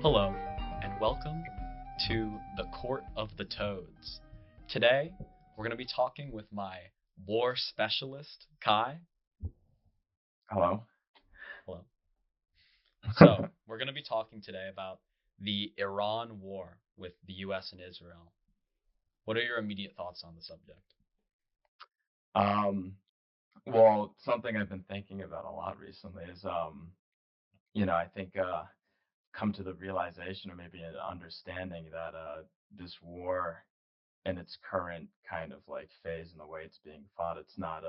Hello, and welcome to the Court of the Toads. Today, we're going to be talking with my war specialist, Kai. Hello. Hello. So, we're going to be talking today about the Iran war with the US and Israel. What are your immediate thoughts on the subject? Um, well, something I've been thinking about a lot recently is, I think come to the realization or maybe an understanding that this war in its current kind of like phase and the way it's being fought, it's not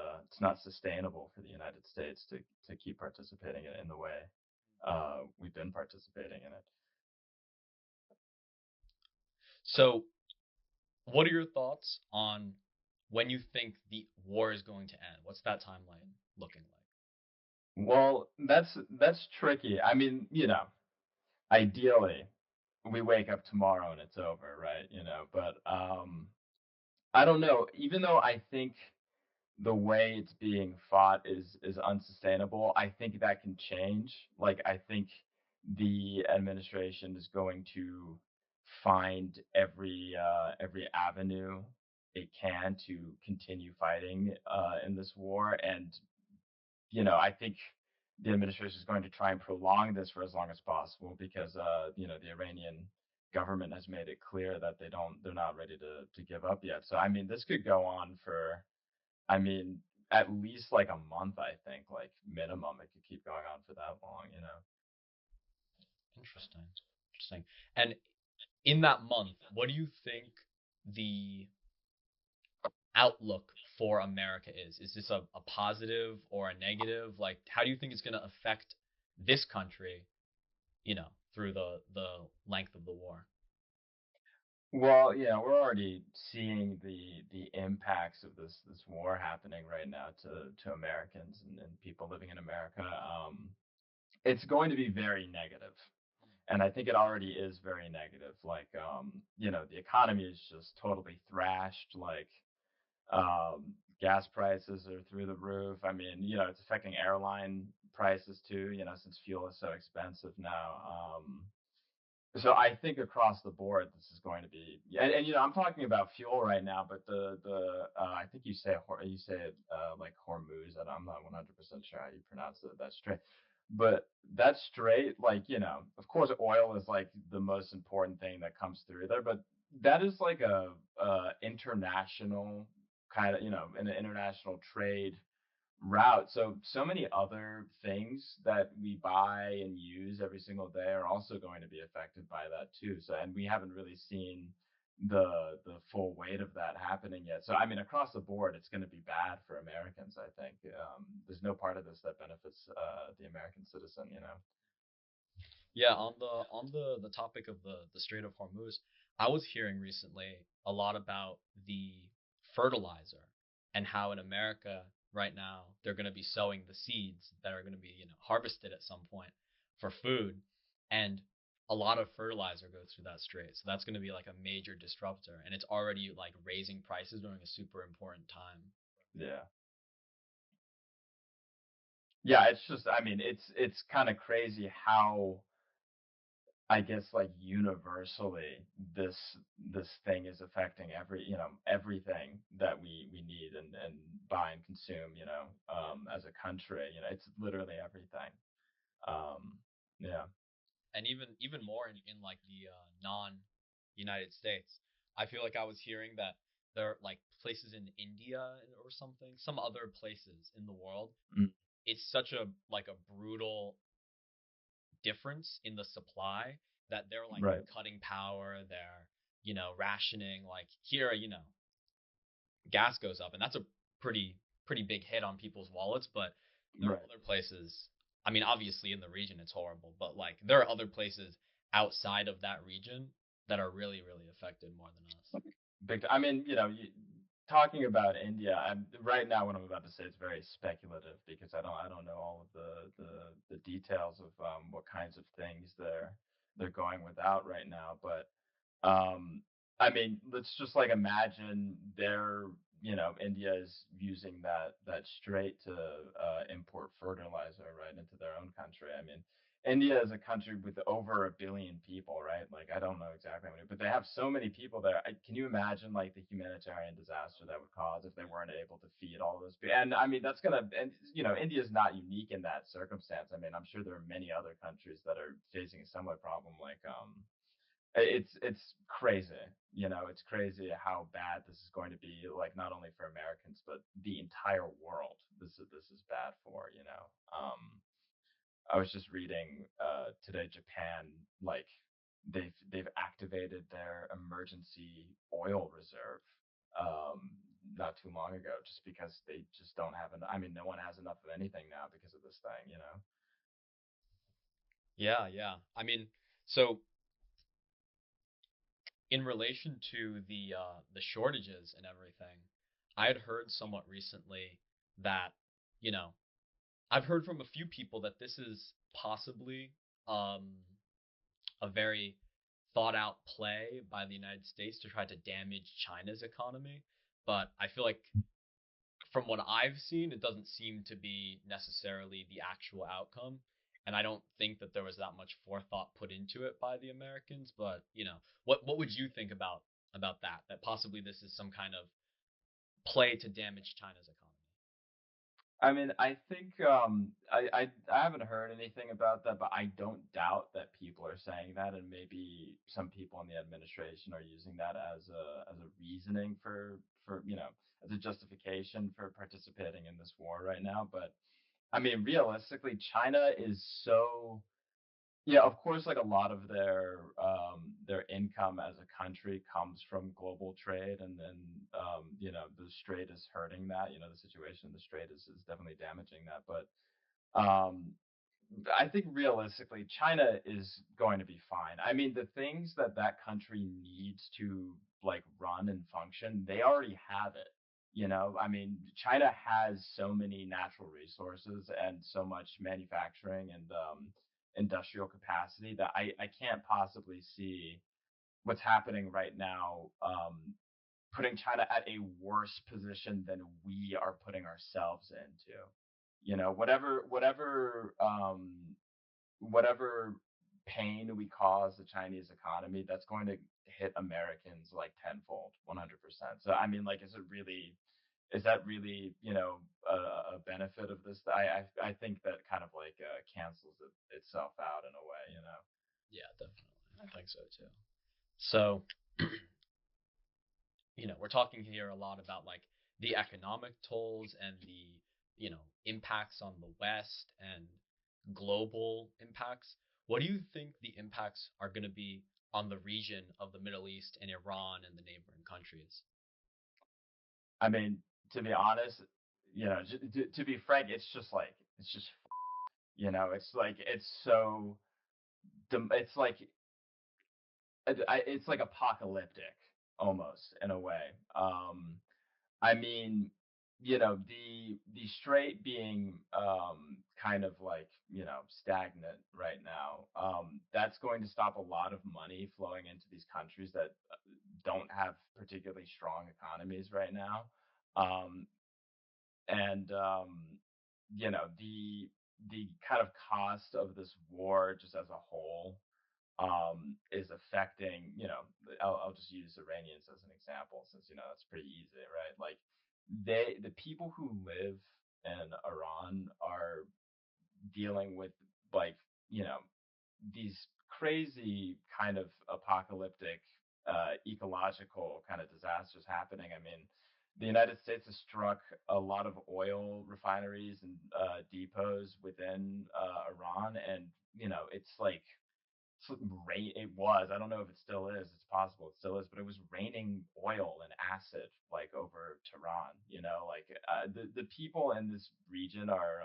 sustainable for the United States to keep participating in the way we've been participating in it. So, what are your thoughts on when you think the war is going to end? What's that timeline looking like? Well, that's tricky. I mean, ideally we wake up tomorrow and it's over, right? But I don't know. Even though I think the way it's being fought is unsustainable, I think that can change. Like I think the administration is going to find every avenue it can to continue fighting in this war, and I think the administration is going to try and prolong this for as long as possible because the Iranian government has made it clear that they're not ready to give up yet. So I mean, this could go on for, I mean, at least like a month. I think like minimum it could keep going on for that long. Interesting. Interesting. And in that month, what do you think the outlook for America is? Is this a positive or a negative? Like, how do you think it's going to affect this country, through the length of the war? Well, yeah, we're already seeing the impacts of this war happening right now to Americans and people living in America. It's going to be very negative. And I think it already is very negative. Like, the economy is just totally thrashed. Like, gas prices are through the roof. I mean, it's affecting airline prices too. Since fuel is so expensive now. So I think across the board, this is going to be, and I'm talking about fuel right now, but the I think you say it like Hormuz, and I'm not 100% sure how you pronounce it. That's straight, but that's straight. Like of course, oil is like the most important thing that comes through there, but that is like a international kind of an international trade route. So many other things that we buy and use every single day are also going to be affected by that too. So and we haven't really seen the full weight of that happening yet. So I mean, across the board, it's going to be bad for Americans. I think there's no part of this that benefits the American citizen. Yeah, on the topic of the Strait of Hormuz, I was hearing recently a lot about the fertilizer and how in America right now they're going to be sowing the seeds that are going to be, harvested at some point for food, and a lot of fertilizer goes through that strait. So that's going to be like a major disruptor, and it's already like raising prices during a super important time. Yeah. Yeah, it's just I mean, it's kind of crazy how I guess like universally this thing is affecting everything that we need and buy and consume as a country. It's literally everything. um yeah. And even more in like the non United States. I feel like I was hearing that there are like places in India or something, some other places in the world. Mm, It's such a like a brutal difference in the supply that they're like right. cutting power, they're rationing. Like here, gas goes up, and that's a pretty big hit on people's wallets. But there are Right. other places. I mean, obviously in the region it's horrible, but like there are other places outside of that region that are really affected more than us. I mean, talking about India, right now what I'm about to say is very speculative because I don't know all of the details of what kinds of things they're going without right now. But Um, I mean, let's just like imagine India is using that strait to import fertilizer right into their own country. I mean, India is a country with over 1 billion people, right? Like I don't know exactly how many, but they have so many people there. Can you imagine like the humanitarian disaster that would cause if they weren't able to feed all those people? And I mean, that's gonna, and India is not unique in that circumstance. I mean, I'm sure there are many other countries that are facing a similar problem. Like, it's crazy. It's crazy how bad this is going to be. Like not only for Americans, but the entire world. This is bad for. I was just reading today Japan, like they've activated their emergency oil reserve um not too long ago just because they just don't have enough. I mean, no one has enough of anything now because of this thing. Yeah, yeah. I mean, so in relation to the shortages and everything, I had heard somewhat recently that, you know, I've heard from a few people that this is possibly um a very thought out play by the United States to try to damage China's economy. But I feel like from what I've seen, it doesn't seem to be necessarily the actual outcome. And I don't think that there was that much forethought put into it by the Americans. But what would you think about that? That possibly this is some kind of play to damage China's economy. I mean, I think I haven't heard anything about that, but I don't doubt that people are saying that, and maybe some people in the administration are using that as a reasoning for as a justification for participating in this war right now. But I mean, realistically, China is so, yeah, of course, like a lot of their income as a country comes from global trade, and then the Strait is hurting that. The situation in the Strait is definitely damaging that. But um, I think realistically, China is going to be fine. I mean, the things that that country needs to like run and function, they already have it. I mean, China has so many natural resources and so much manufacturing and industrial capacity that I can't possibly see what's happening right now putting China at a worse position than we are putting ourselves into. Whatever pain we cause the Chinese economy, that's going to hit Americans like tenfold, 100%. So I mean, like, is that really a benefit of this? I think that kind of like cancels itself out in a way. Yeah, definitely. I think so too. So, we're talking here a lot about like the economic tolls and the impacts on the West and global impacts. What do you think the impacts are going to be on the region of the Middle East and Iran and the neighboring countries? I mean, to be honest, to be frank, it's just it's like it's like it's like apocalyptic almost in a way. I mean, the strait being kind of like stagnant right now. That's going to stop a lot of money flowing into these countries that don't have particularly strong economies right now. Um, and the kind of cost of this war just as a whole is affecting, I'll just use Iranians as an example since that's pretty easy, right? Like the people who live in Iran are dealing with like you know these crazy kind of apocalyptic ecological kind of disasters happening. I mean, the United States has struck a lot of oil refineries and depots within Iran, and it's like rain. It was. I don't know if it still is. It's possible it still is, but it was raining oil and acid like over Tehran. Like the people in this region are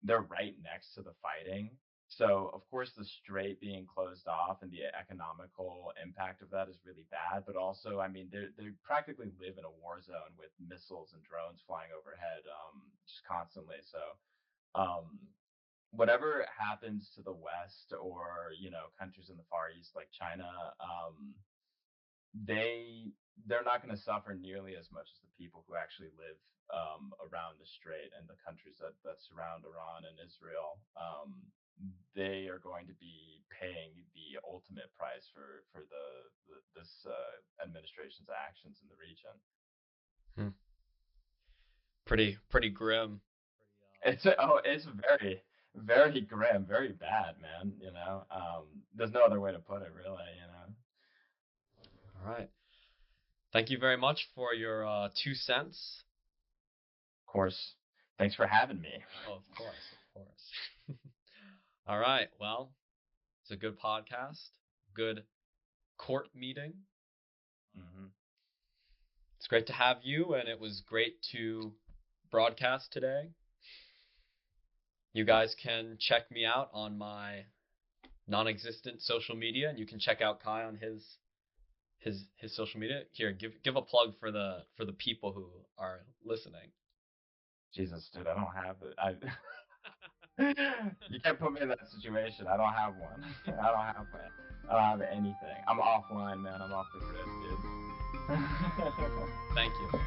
they're right next to the fighting. So of course the strait being closed off and the economical impact of that is really bad. But also, I mean, they practically live in a war zone with missiles and drones flying overhead just constantly. So um, whatever happens to the West or countries in the Far East like China, they they're not going to suffer nearly as much as the people who actually live around the strait and the countries that surround Iran and Israel. they are going to be paying the ultimate price for this administration's actions in the region. Hmm. Pretty grim. It's very very grim, very bad, man. There's no other way to put it, really. All right. Thank you very much for your 2 cents. Of course. Thanks for having me. Oh, of course, of course. All right. Well, it's a good podcast, good court meeting. Hmm. It's great to have you, and it was great to broadcast today. You guys can check me out on my non-existent social media, and you can check out Kai on his social media. Here, give a plug for the people who are listening. Jesus, dude, I don't have it. You can't put me in that situation. I don't have one. I don't have anything. I'm offline, man. I'm off the grid, dude. Thank you.